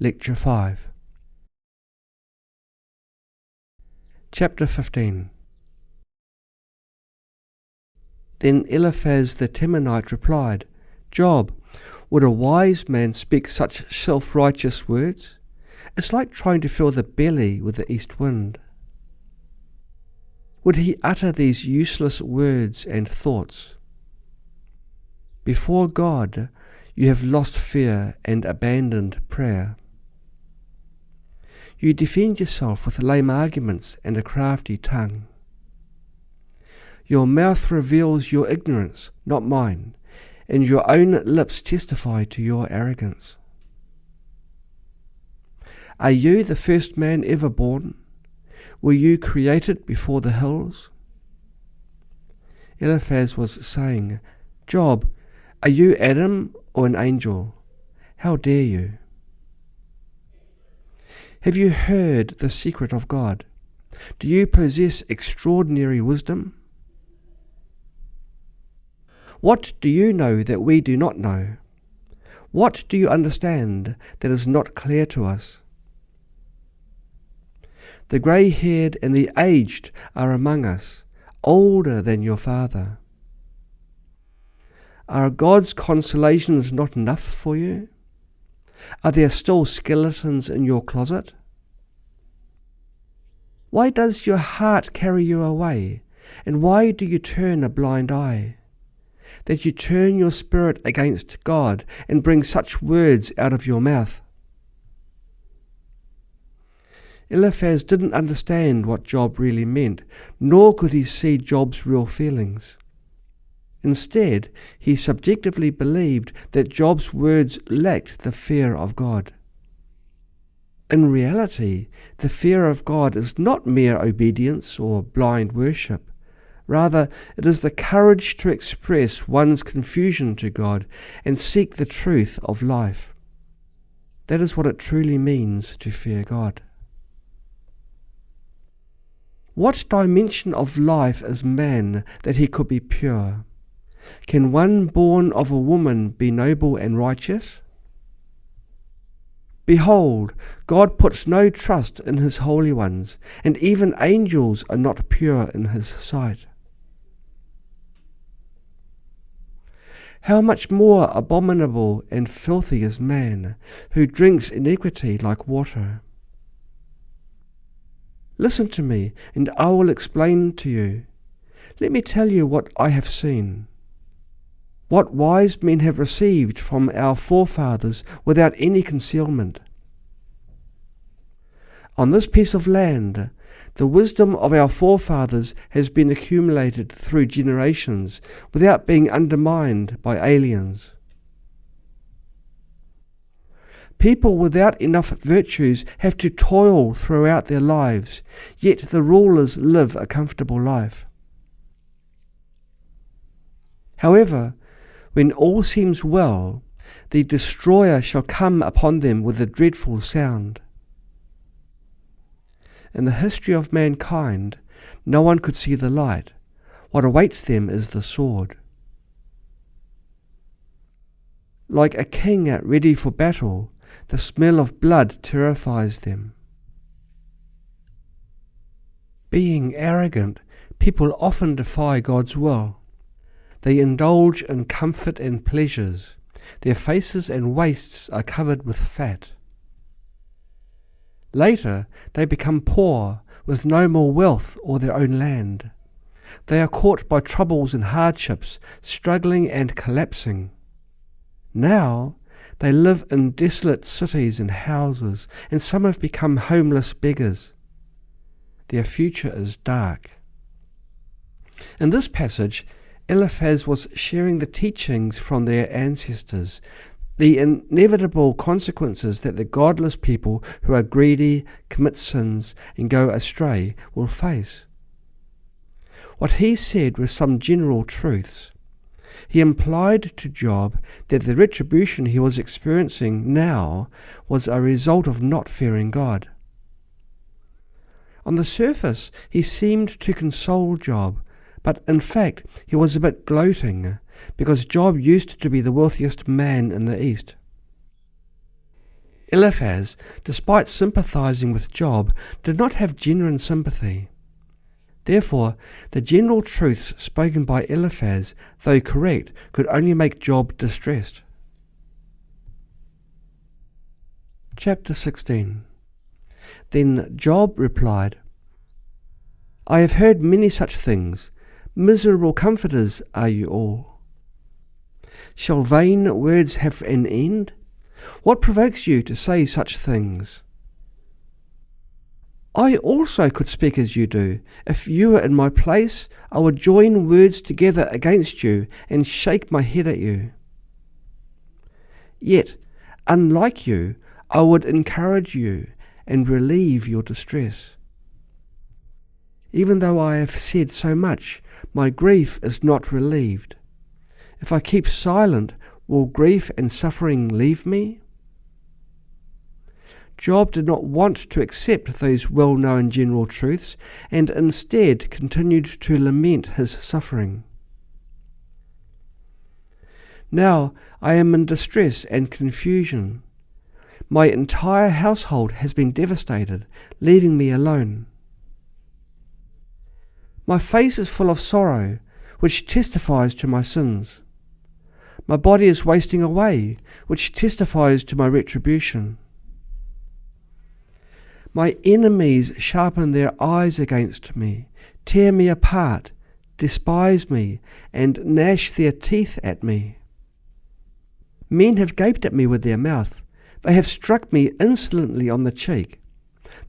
Lecture 5. Chapter 15. Then Eliphaz the Temanite replied, Job, would a wise man speak such self-righteous words? It's like trying to fill the belly with the east wind. Would he utter these useless words and thoughts? Before God, you have lost fear and abandoned prayer. You defend yourself with lame arguments and a crafty tongue. Your mouth reveals your ignorance, not mine, and your own lips testify to your arrogance. Are you the first man ever born? Were you created before the hills? Eliphaz was saying, Job, are you Adam or an angel? How dare you? Have you heard the secret of God? Do you possess extraordinary wisdom? What do you know that we do not know? What do you understand that is not clear to us? The grey-haired and the aged are among us, older than your father. Are God's consolations not enough for you? Are there still skeletons in your closet? Why does your heart carry you away, and why do you turn a blind eye? That you turn your spirit against God and bring such words out of your mouth. Eliphaz didn't understand what Job really meant, nor could he see Job's real feelings. Instead, he subjectively believed that Job's words lacked the fear of God. In reality, the fear of God is not mere obedience or blind worship. Rather, it is the courage to express one's confusion to God and seek the truth of life. That is what it truly means to fear God. What dimension of life is man that he could be pure? Can one born of a woman be noble and righteous? Behold, God puts no trust in his holy ones, and even angels are not pure in his sight. How much more abominable and filthy is man, who drinks iniquity like water. Listen to me, and I will explain to you. Let me tell you what I have seen. What wise men have received from our forefathers without any concealment. On this piece of land, the wisdom of our forefathers has been accumulated through generations without being undermined by aliens. People without enough virtues have to toil throughout their lives, yet the rulers live a comfortable life. However, when all seems well, the destroyer shall come upon them with a dreadful sound. In the history of mankind, no one could see the light. What awaits them is the sword. Like a king ready for battle, the smell of blood terrifies them. Being arrogant, people often defy God's will. They indulge in comfort and pleasures. Their faces and waists are covered with fat. Later, they become poor, with no more wealth or their own land. They are caught by troubles and hardships, struggling and collapsing. Now, they live in desolate cities and houses, and some have become homeless beggars. Their future is dark. In this passage, Eliphaz was sharing the teachings from their ancestors, the inevitable consequences that the godless people who are greedy, commit sins, and go astray will face. What he said were some general truths. He implied to Job that the retribution he was experiencing now was a result of not fearing God. On the surface, he seemed to console Job, but in fact he was a bit gloating, because Job used to be the wealthiest man in the East. Eliphaz, despite sympathizing with Job, did not have genuine sympathy. Therefore, the general truths spoken by Eliphaz, though correct, could only make Job distressed. Chapter 16. Then Job replied, I have heard many such things. Miserable comforters are you all. Shall vain words have an end? What provokes you to say such things? I also could speak as you do. If you were in my place, I would join words together against you and shake my head at you. Yet, unlike you, I would encourage you and relieve your distress. Even though I have said so much, my grief is not relieved. If I keep silent, will grief and suffering leave me? Job did not want to accept those well-known general truths, and instead continued to lament his suffering. Now I am in distress and confusion. My entire household has been devastated, leaving me alone. My face is full of sorrow, which testifies to my sins. My body is wasting away, which testifies to my retribution. My enemies sharpen their eyes against me, tear me apart, despise me, and gnash their teeth at me. Men have gaped at me with their mouth. They have struck me insolently on the cheek.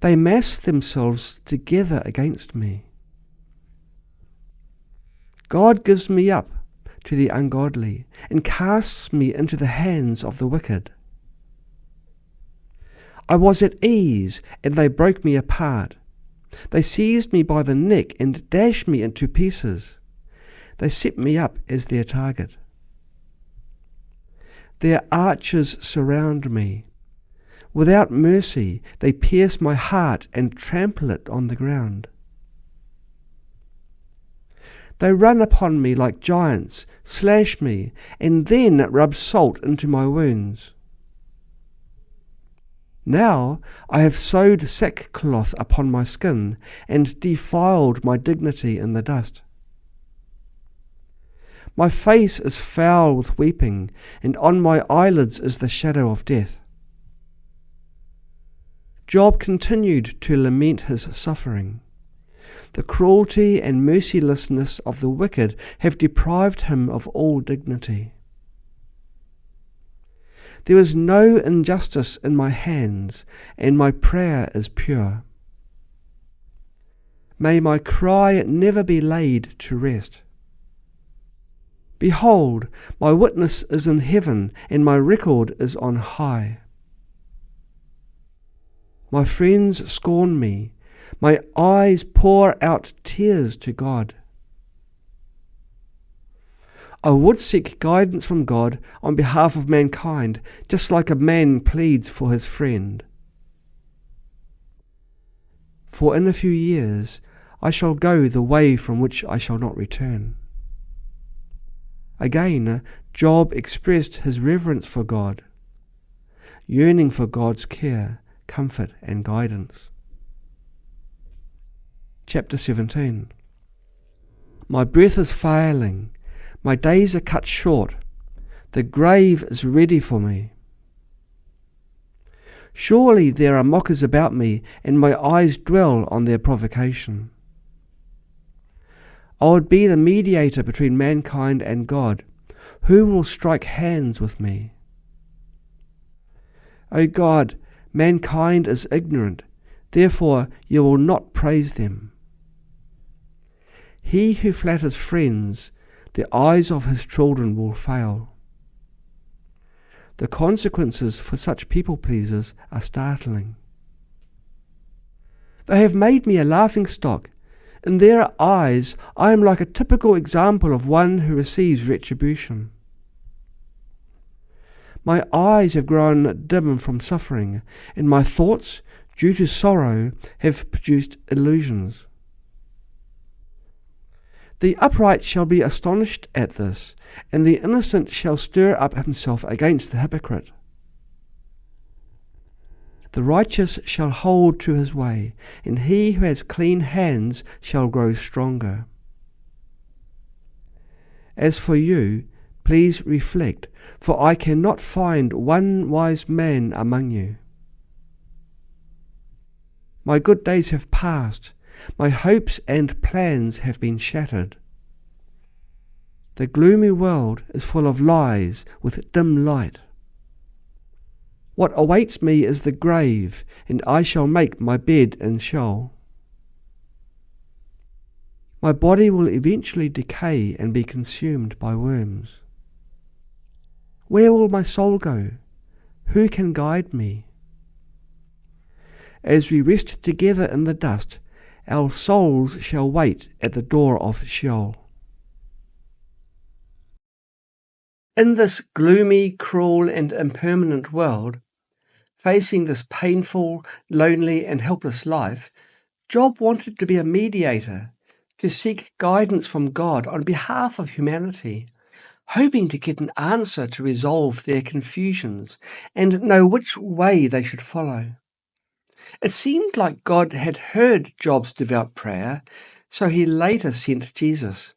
They mass themselves together against me. God gives me up to the ungodly and casts me into the hands of the wicked. I was at ease, and they broke me apart. They seized me by the neck and dashed me into pieces. They set me up as their target. Their archers surround me. Without mercy, they pierce my heart and trample it on the ground. They run upon me like giants, slash me, and then rub salt into my wounds. Now I have sewed sackcloth upon my skin, and defiled my dignity in the dust. My face is foul with weeping, and on my eyelids is the shadow of death. Job continued to lament his suffering. The cruelty and mercilessness of the wicked have deprived him of all dignity. There is no injustice in my hands, and my prayer is pure. May my cry never be laid to rest. Behold, my witness is in heaven, and my record is on high. My friends scorn me. My eyes pour out tears to God. I would seek guidance from God on behalf of mankind, just like a man pleads for his friend. For in a few years I shall go the way from which I shall not return. Again, Job expressed his reverence for God, yearning for God's care, comfort, and guidance. Chapter 17. My breath is failing, my days are cut short, the grave is ready for me. Surely there are mockers about me, and my eyes dwell on their provocation. I would be the mediator between mankind and God. Who will strike hands with me? O God, mankind is ignorant, therefore you will not praise them. He who flatters friends, the eyes of his children will fail. The consequences for such people-pleasers are startling. They have made me a laughing-stock. In their eyes, I am like a typical example of one who receives retribution. My eyes have grown dim from suffering, and my thoughts, due to sorrow, have produced illusions. The upright shall be astonished at this, and the innocent shall stir up himself against the hypocrite. The righteous shall hold to his way, and he who has clean hands shall grow stronger. As for you, please reflect, for I cannot find one wise man among you. My good days have passed, my hopes and plans have been shattered. The gloomy world is full of lies with dim light. What awaits me is the grave, and I shall make my bed in Sheol. My body will eventually decay and be consumed by worms. Where will my soul go? Who can guide me? As we rest together in the dust, our souls shall wait at the door of Sheol. In this gloomy, cruel, and impermanent world, facing this painful, lonely, and helpless life, Job wanted to be a mediator, to seek guidance from God on behalf of humanity, hoping to get an answer to resolve their confusions and know which way they should follow. It seemed like God had heard Job's devout prayer, so he later sent Jesus.